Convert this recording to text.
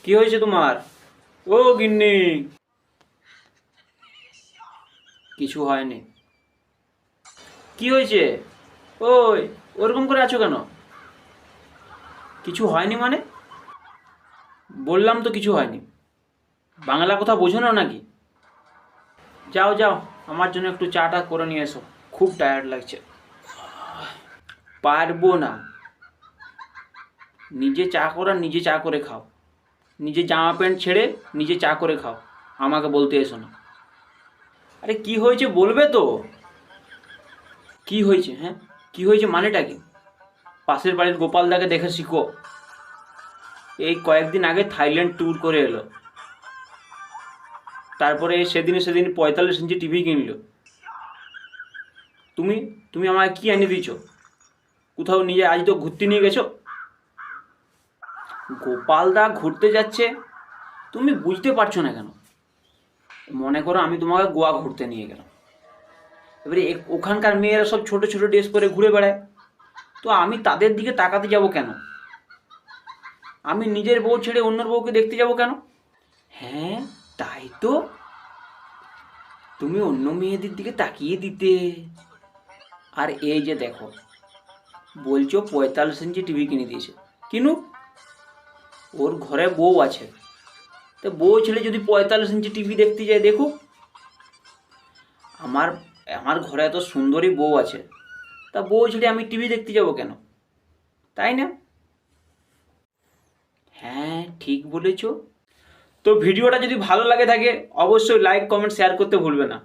কি হয়েছে তোমার? ও গিন্নি। কিছু হয়নি। কি হয়েছে? ওই, ওরকম করে আছো কেন? কিছু হয়নি মানে? বললাম তো কিছু হয়নি। বাংলা কথা বোঝো না নাকি? যাও যাও, আমার জন্য একটু চাটা করে নিয়ে এসো। খুব টায়ার্ড লাগছে। পারবো না। নিজে চা করা নিজে চা করে খাও। নিজে জামা প্যান্ট ছেড়ে নিজে চা করে খাও। আমাকে বলতে এসো না। আরে কি হয়েছে বলবে তো? কি হয়েছে? হ্যাঁ, কি হয়েছে মানেটা কি? পাশের বাড়ির গোপালদাকে দেখে শিখো। এই কয়েকদিন আগে থাইল্যান্ড ট্যুর করে এলো। তারপরে সেদিন 45 ইঞ্চি টিভি কিনলো। তুমি তুমি আমাকে কি এনে দিয়েছো? কোথাও নিয়ে আজ তো ঘুরতে নিয়ে গেছো। গোপালদা ঘুরতে যাচ্ছে, তুমি বুঝতে পারছো না কেন? মনে করো আমি তোমাকে গোয়া ঘুরতে নিয়ে গেলাম। এবারে ওখানকার মেয়েরা সব ছোট ছোট ড্রেস পরে ঘুরে বেড়ায়, তো আমি তাদের দিকে তাকাতে যাব কেন? আমি নিজের বউ ছেড়ে অন্যের বউকে দেখতে যাব কেন? হ্যাঁ, তাই তো। তুমি অন্য মেয়েদের দিকে তাকিয়ে দিতে। আর এই যে দেখো, বলছো 45 ইঞ্চি টিভি কিনে দিয়েছে। কিনুক, ওর ঘরে বউ আছে। তো বউ ছেলে যদি 45 ইঞ্চি টিভি দেখতে যায়, দেখুক। আমার আমার ঘরে এত সুন্দরী বউ আছে, তা বউ ছেড়ে আমি টিভি দেখতে যাব কেন? তাই না? হ্যাঁ, ঠিক বলেছো। তো ভিডিওটা যদি ভালো লাগে থাকে, অবশ্যই লাইক কমেন্ট শেয়ার করতে ভুলবে না।